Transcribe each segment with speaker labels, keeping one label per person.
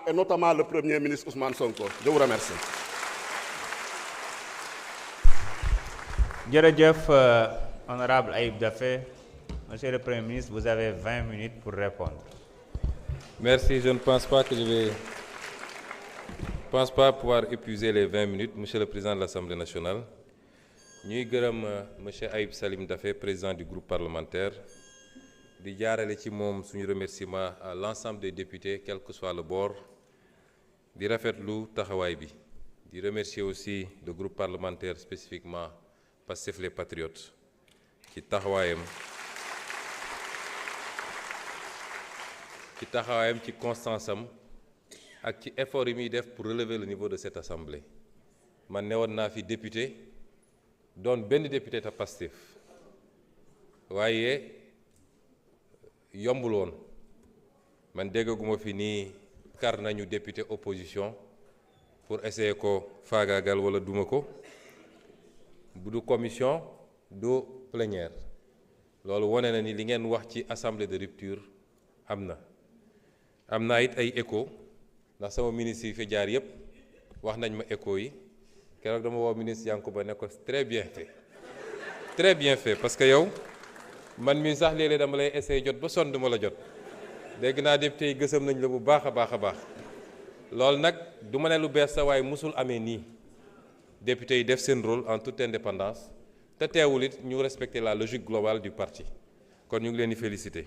Speaker 1: et notamment le Premier ministre Ousmane Sonko. Je vous remercie.
Speaker 2: Jërëjëf, honorable Ayib Daffé. Monsieur le Premier ministre, vous avez 20 minutes pour répondre.
Speaker 3: Merci, je ne pense pas que pouvoir épuiser les 20 minutes, Monsieur le Président de l'Assemblée nationale. ñuy gërëm monsieur Ayib Salim Daffé, président du groupe parlementaire, di jaarale ci moom suñu remerciement à l'ensemble des députés, quel que soit le bord, di rafetlu taxawaay bi. Di remercier aussi le groupe parlementaire, spécifiquement Pastef les Patriotes, ci taxawaayam ci constance am ak ci effort yi muy def pour relever le niveau de cette assemblée. Man newoon naa fi député doon benn député ta Pastef waaye yombul woon man déggaguma fi nii kar nañu député opposition pour essayer ko faagaagal wala duma ko bu du commission du plénière loolu wone na ni li ngeen wax ci assemblée de rupture am na it ay écho ndax sama ministre yi fi jaar yépp wax nañ ma écho yi keroog dama woo ministre Yankuba ne ko très bien fait parce que yow man mii sax léeg-léeg dama lay essayer jot ba sonn duma la jot dégg naa député yi gësam nañ la bu baax a baax loolu nag du ma ne lu bees sa waaye musul amee nii député yi def seen rôle en toute indépendance te teewul it ñu respecter la logique globale du parti kon ñu ngi leen di féliciter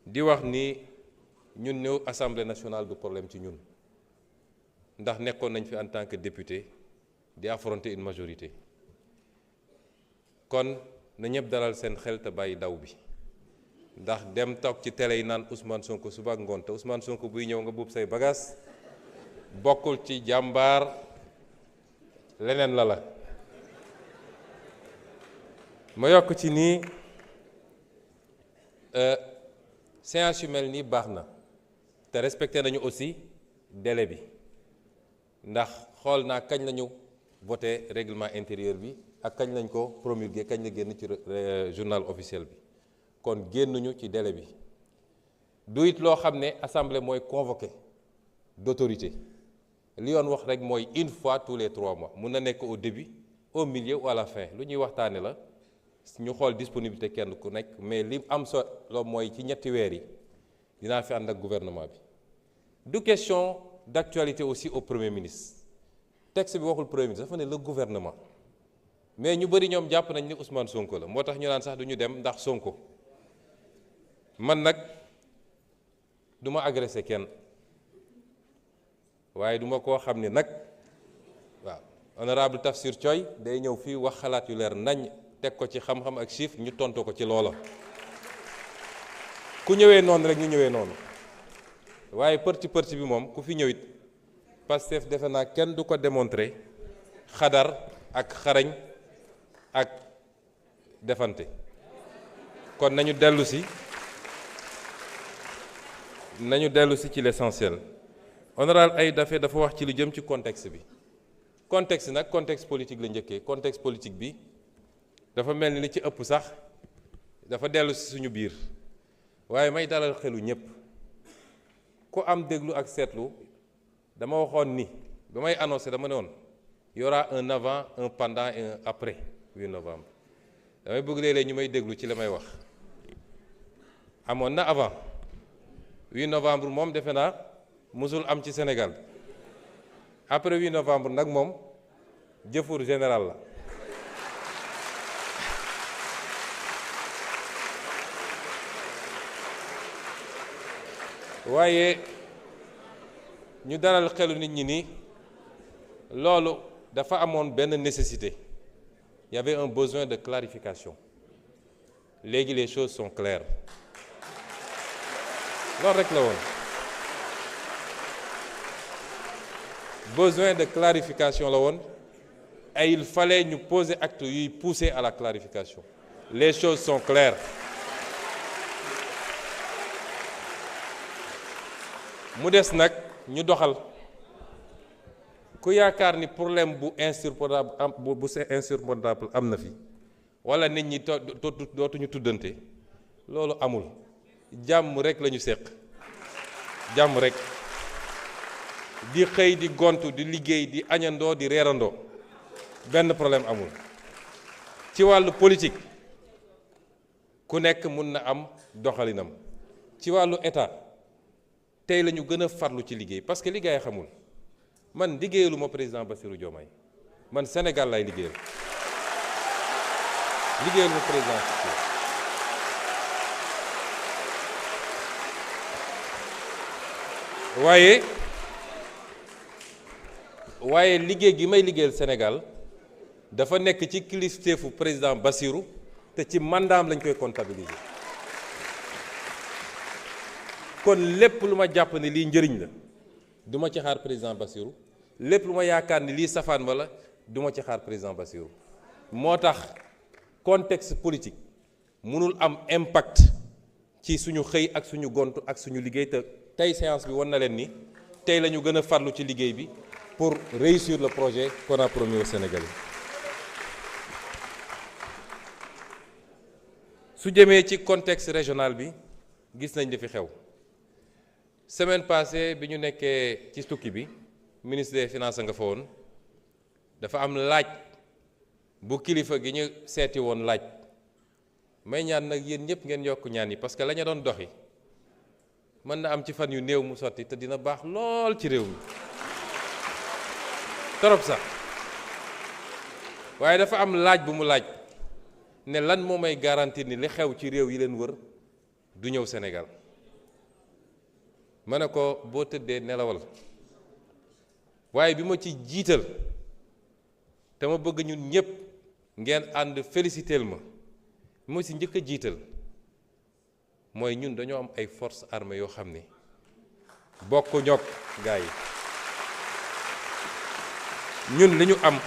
Speaker 3: di wax ni ñun ñëw assemblée nationale du problème ci ñun ndax nekkoon nañ fi en tant que député di affronter une majorité kon na ñëpp dalal seen xel te bàyyi daw bi ndax dem toog ci télé yi naan Ousmane Sonko suba ak ngoon te Ousmane Sonko buy ñëw nga buub say bagages bokkul ci jàmbaar leneen la ma yokk ci nii séance yu mel nii baax na te respecté nañu aussi délai bi ndax xool naa kañ lañu voté règlement intérieur bi ak kañ lañ ko promulgué kañ la génn ci journal officiel bi kon génnuñu ci délai bi du it loo xam ne assemblée mooy convoqué d'autorité li yoon wax rek mooy une fois tous les 3 mois mun na nekk au début au milieu ou à la fin lu ñuy waxtaane la ñu xool disponibilité kenn ku nekk mais li am solo mooy ci ñetti weer yi dinaa fi ànd ak gouvernement bi du question d'actualité aussi au Premier ministre texte bi waxul Premier ministre dafa ne le gouvernement mais ñu bëri ñoom jàpp nañ ni Ousmane Sonko la moo tax ñu naan sax du ñu dem ndax Sonko man nag du ma agressé kenn waaye du ma koo xam ne nag waaw honorable Tafsir Thioye day ñëw fii wax xalaat yu leer nañ teg ko ci xam-xam ak chiffre ñu tontu ko ci loola ku ñëwee noonu rek ñu ñëwee noonu waaye përci bi moom ku fi ñëwit Pastef defe naa kenn du ko démontrer xadar ak xarañ ak defante kon nañu dellu si ci l'essentiel. Honorable Ayib Daffé dafa wax ci lu jëm ci contexte bi contexte nag contexte politique la njëkkee contexte politique bi dafa mel ni li ci ëpp sax dafa dellu si suñu biir waaye may dalal xelu ñëpp ku am déglu ak seetlu dama waxoon ni ba may annoncé dama ne woon y aura un avant un pendant et un après 8 novembre damay bëgg léeg-léeg ñu may déglu ci la may wax amoon na avant 8 novembre moom defe naa musul am ci Sénégal après 8 novembre nag moom jëfur général la waaye ñu dalal xelu nit ñi ni loolu dafa amoon benn nécessité il y avait un besoin de clarification léegi les choses sont claires loolu rek la woon besoin de clarification la woon et il fallait ñu poser acte yuy pousser à la clarification les choses sont claires mu des nag ñu doxal ku yaakaar ni problème bu insurmontable am na fi wala nit ñi dootuñu tuddante loolu amul jàmm rek la ñu seq jàmm rek di xëy di gontu di liggéey di añandoo di reerandoo benn problème amul. ci wàllu politique ku nekk mun na am doxalinam ci wàllu état tey la ñu gën a farlu ci liggéey parce que li gars yi xamul man liggéeyalu ma président Bassirou Diomaye man Sénégal lay liggéeyal liggéeyalu ma président waaye liggéey gi may liggéeyal Sénégal dafa nekk ci kilifteefu président Bassirou te ci mandaam lañ koy comptabiliser kon lépp lu ma jàpp ne lii njëriñ la du ma ci xaar président Bassirou lépp lu ma yaakaar ni lii safaan wala du ma ci xaar président Bassirou moo tax contexte politique mënul am impact ci suñu xëy ak suñu gont ak suñu liggéey te tey séance bi wan na leen ni tey la ñu gën a farlu ci liggéey bi pour réussir le projet qu'on a promis aux Sénégalais. su jëmee ci contexte régional bi gis nañ li fi xew semaine passée bi ñu nekkee ci tukki bi ministre des finances nga fa woon dafa am laaj bu kilifa gi ñu seeti woon laaj may ñaan nag yéen ñëpp ngeen yokk ñaan yi parce que la ñu doon doxi mën na am ci fan yu néew mu sotti te dina baax lool ci réew mi torop sax waaye dafa am laaj bu mu laaj ne lan moo may garantir ni li xew ci réew yi leen wër du ñëw Sénégal ma ne ko boo tëddee nelawal waaye bi ma ci jiital te ma bëgg ñun ñëpp ngeen ànd féliciteel ma bi ma ci njëkk a jiital mooy ñun dañoo am ay forces armées yoo xam ne bokk ñoog gaa yi ñun li ñu am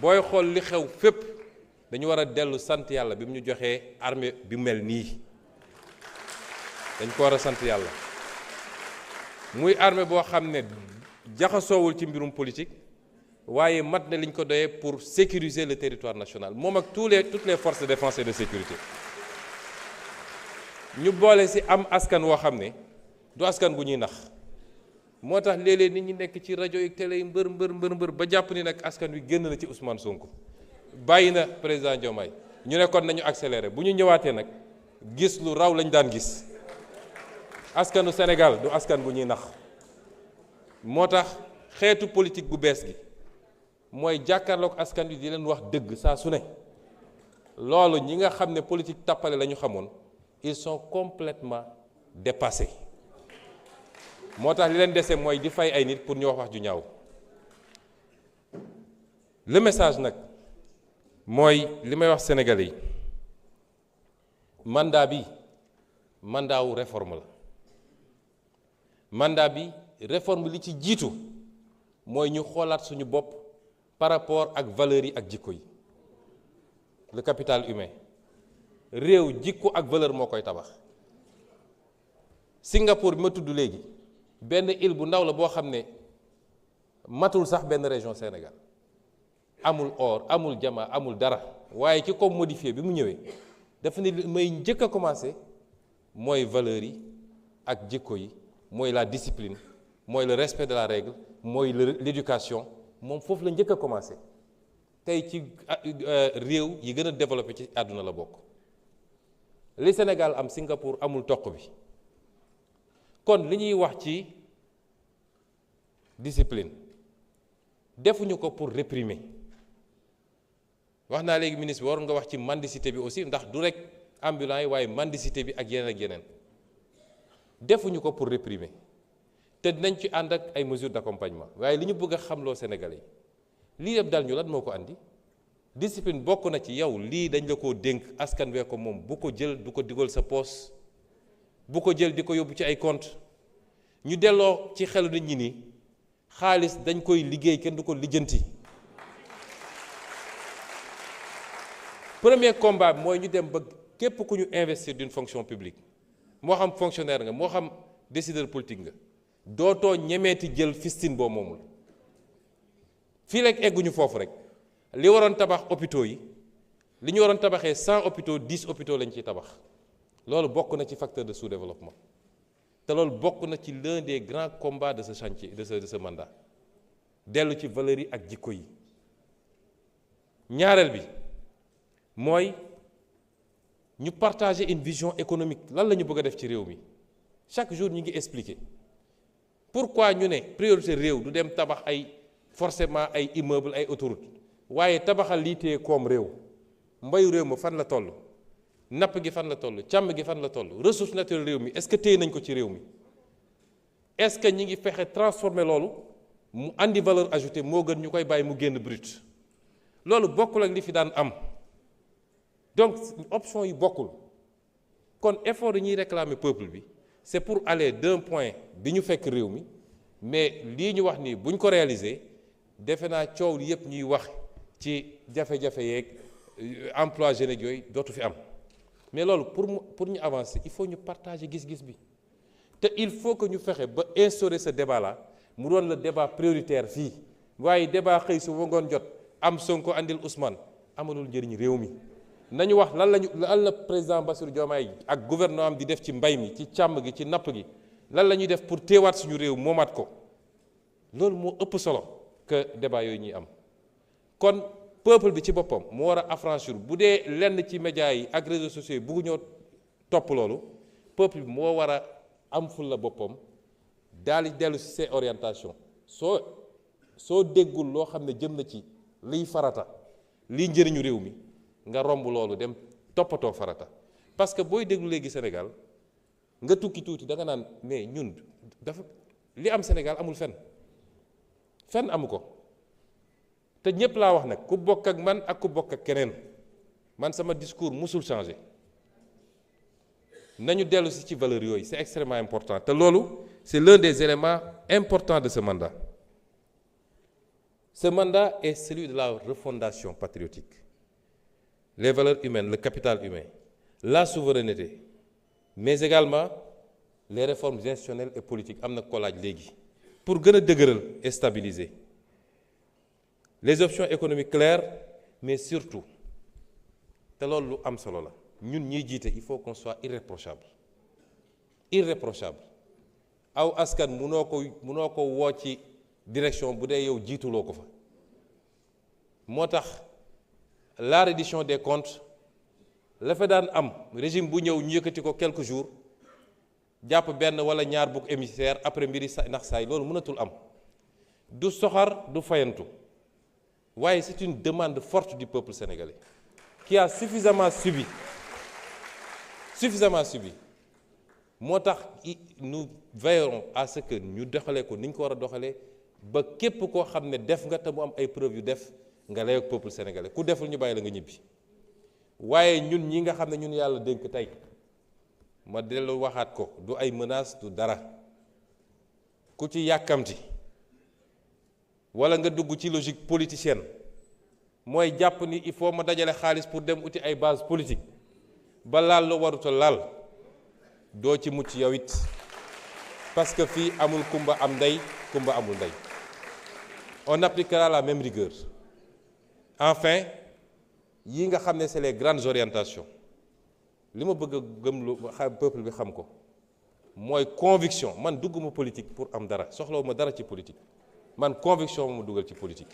Speaker 3: booy xool li xew fépp dañu war a dellu sant yàlla bi mu ñu joxee armée bi mel nii dañ ko war a sant yàlla muy armée boo xam ne jaxasoowul ci mbirum politique waaye mat na liñ ko doyee pour sécuriser le territoire national moom ak toutes les forces de défense et de sécurité ñu boole ci am askan woo xam ne du askan bu ñuy nax moo tax léeg-léeg nit ñi nekk ci rajo yi télé yi mbër ba jàpp ni nag askan wi génn na ci Ousmane Sonko bàyyi na président Diomaye ñu ne kon nañu accéléré bu ñu ñëwaatee nag gis lu raw lañ daan gis askanu Sénégal du askan bu ñuy nax moo tax xeetu politique bu bees gi mooy jàkkaarloog askan wi di leen wax dëgg saa su ne loolu ñi nga xam ne politique tappale la ñu xamoon ils sont complètement dépassés moo tax li leen dese mooy di fay ay nit pour ñu wax ju ñaaw le message nag mooy li may wax sénégalais yi mandat bi mandat wu réforme la mandat bi réforme li ci jiitu mooy ñu xoolaat suñu bopp par rapport ak valeurs yi ak jikko yi le capital humain réew jikko ak valeur moo koy tabax Singapour bi ma tudd léegi benn île bu ndaw la boo xam ne matul sax benn région Sénégal amul or amul jama amul dara waaye ki ko modifié bi mu ñëwee dafa ne may njëkk a commencé mooy valeurs yi ak jikko yi mooy la discipline mooy le respect de la règle mooy l'éducation moom foofu la njëkk a commencé tey ci réew yi gën a développé ci àdduna la bokk li Sénégal am Singapour amul toq bi kon li ñuy wax ci discipline defuñu ko pour réprimer wax naa léegi ministre bi waroon nga wax ci mendicité bi aussi ndax du rek ambulant yi waaye mendicité bi ak yeneen defuñu ko pour réprimer te dinañ ci ànd ak ay mesures d'accompagnement waaye li ñu bëgg a xamloo Sénégalais yi lii yëpp dal ñu lan moo ko andi discipline bokk na ci yow lii dañ la koo dénk askan wee ko moom bu ko jël du ko digal sa poos bu ko jël di ko yóbbu ci ay compte ñu delloo ci xelu nit ñi ni xaalis dañ koy liggéey kenn du ko lijjanti premier combat bi mooy ñu dem ba képp ku ñu investir d'une fonction publique moo xam fonctionnaire nga moo xam décideur politique nga dootoo ñemeeti jël fistine boo moomul fii rek egguñu foofu rek li waroon tabax hôpitaux yi li ñu waroon tabaxee 100 hôpitaux 10 hôpitaux lañ ciy tabax loolu bokk na ci facteur de sous-développement te loolu bokk na ci l'un des grands combats de ce chantier de ce mandat dellu ci valeurs yi ak jikko yi. ñaareel bi mooy ñu partager une vision économique lan la ñu bëgg a def ci réew mi chaque jour ñu ngi expliquer pourquoi ñu ne priorité réew du dem tabax ay forcément ay immeuble ay autoroute waaye tabaxal lii téye koom réew mbayu réew ma fan la toll napp gi fan la toll càmm gi fan la toll ressource naturelle réew mi est-ce que téye nañ ko ci réew mi est-ce que ñi ngi fexe transformer loolu mu andi valeur ajoutée moo gën ñu koy bàyyi mu génn brut loolu bokkul ak li fi daan am donc option yi bokkul kon effort yi ñuy réclamer peuple bi c'est pour aller d'un point bi ñu fekk réew mi mais lii ñu wax nii bu ñu ko réaliser defe naa coow li yëpp ñuy wax ci jafe-jafe yeeg emploi jeunes yooyu dootu fi am mais loolu pour ñu avancer il faut ñu partager gis-gis bi te il faut que ñu fexe ba instaurer ce débat là mu doon le débat prioritaire fii waaye débat xëy su ba ngoon jot am Sonko andil Ousmane amalul njëriñ réew mi nañu wax lan la président Bassirou Diomaye ak gouvernement am di def ci mbay mi ci càmm gi ci napp gi lan la ñuy def pour teewaat suñu réew moomaat ko loolu moo ëpp solo que débat yooyu ñuy am kon peuple bi ci boppam moo war a affranchir bu dee lenn ci médias yi ak réseaux sociaux yi buggu ñoo topp loolu peuple bi moo war a am ful la boppam daal di dellu si ses orientations soo déggul loo xam ne jëm na ci liy farata liy njëriñu réew mi nga romb loolu dem toppatoo farata parce que booy déglu léegi Sénégal nga tukki tuuti da nga naan mais ñun dafa li am Sénégal amul fenn amu ko te ñépp laa wax nag ku bokk ak man ak ku bokk ak keneen man sama discours musul changer nañu dellu si ci valeur yooyu c'est extrêmement important te loolu c'est l'un des éléments importants de ce mandat. Ce mandat est celui de la refondation patriotique. Les valeurs humaines, le capital humain, la souveraineté, mais également les réformes institutionnelles et politiques am na ko laaj léegi pour gën a dëgëral et stabiliser les options économiques claires mais surtout te loolu lu am solo la ñun ñiy jiite il faut qu'on soit irréprochable aw askan munoo ko woo ci direction bu dee yow jiituloo ko fa moo tax la reddition des comptes la fa daan am régime bu ñëw ñu yëkkati ko quelques jours jàpp benn wala ñaar bouc émissaire après mbiri ndax saay loolu mënatul am du soxar du fayantu waaye c'est une demande forte du peuple sénégalais qui a suffisamment subi moo tax nous veillerons à ce que ñu doxalee ko ni ñu ko war a doxalee ba képp koo xam ne def nga te mu am ay preuves yu def nga lay ak peuple sénégalais ku deful ñu bàyyi la nga ñibbi waaye ñun ñi nga xam ne ñun yàlla dénk tey ma dellu waxaat ko du ay menaces du dara ku ci yàkkamti wala nga dugg ci logique politicienne mooy jàpp ni il faut ma dajale xaalis pour dem uti ay base politique ba laal la waruta laal doo ci mucc yow it parce que fii amul kumba am ndey kumba amul ndey on appliquera la même rigueur enfin yi nga xam ne c'est les grandes orientations li ma bëgg a gëmlu peuple bi xam ko mooy conviction man dugguma politique pour am dara soxlawuma dara ci politique man conviction ma dugal ci politique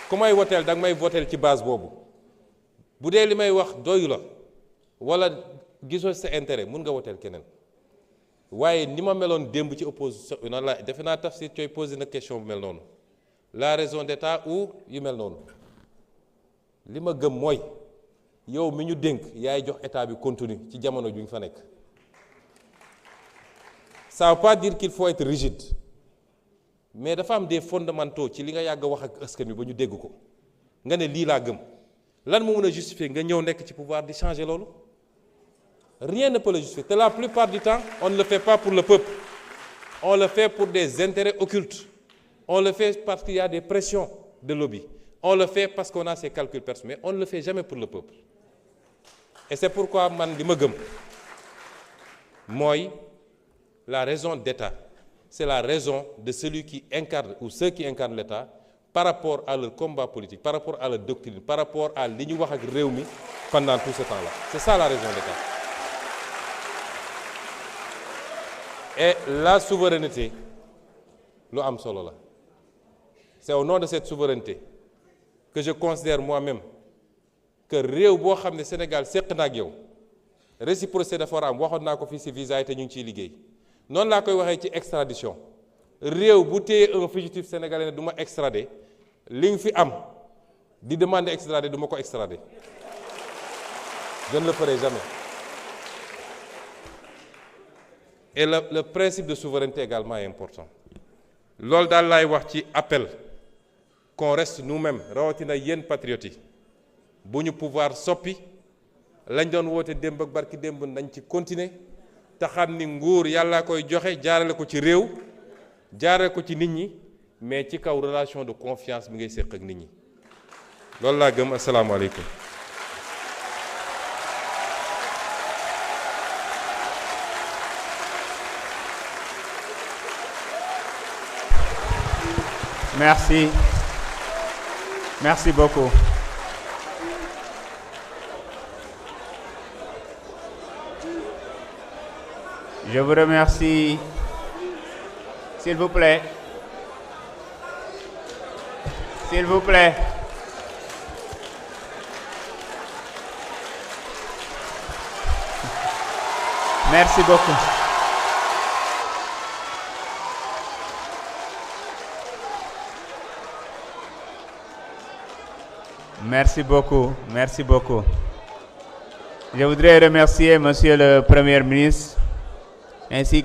Speaker 3: ku may woteel da nga may woteel ci base boobu bu dee li may wax doyu la wala gisoo sa intérêt mun nga woteel keneen waaye ni ma meloon démb ci opposition noonu la defe naa Tafsir Thioye posé na question bu mel noonu la raison d'État ou yu mel noonu li ma gëm mooy yow mi ñu dénk yaay jox état bi contenu ci jamono ju ñu fa nekk ça veut pas dire qu'il faut être rigide mais dafa am des fondamentaux ci li nga yàgg a wax ak askan wi ba ñu dégg ko nga ne lii laa gëm lan moo mën a justifier nga ñëw nekk ci pouvoir di changer loolu rien ne peut le justifier te la plupart du temps on ne le fait pas pour le peuple on le fait pour des intérêts occultes on le fait parce qu'il y a des pressions de lobby on le fait parce qu'on a ses calculs personnels mais on ne le fait jamais pour le peuple et c'est pourquoi man li ma gëm mooy la raison d'État c'est la raison de celui qui incarne ou ceux qui incarnent l'État par rapport à leur combat politique par rapport à leur doctrine par rapport à li ñu wax ak réew mi pendant tout ce temps-là c'est ça la raison d'État Et la souveraineté, lu am solo la. C'est au nom de cette souveraineté que je considère moi-même que réew boo xam ne Sénégal séq na ak yow réciprocité dafa war a am waxoon naa ko fii ci visa yi te ñu ngi ciy liggéey noonu laa koy waxee ci extradition réew bu téye un fugitif sénégalais ne du ma extrader li nga fi am di demander extrader du ma ko extrader je ne le ferai jamais. Et le principe de souveraineté également est important. loolu daal laay wax ci appel qu'on reste nous-mêmes rawatina yéen patriotes yi bu ñu pouvoir soppi lañ doon woote démb ak barki démb nañ ci continuer te xam ni nguur yàllaa koy joxe jaarale ko ci réew jaarale ko ci nit ñi mais ci kaw relation de confiance bi ngay séq ak nit ñi loolu laa gëm. asalaamaaleykum.
Speaker 2: Merci. Merci beaucoup. Je vous remercie. S'il vous plaît. S'il vous plaît. Merci beaucoup. Merci beaucoup, merci beaucoup. Je voudrais remercier Monsieur le Premier ministre ainsi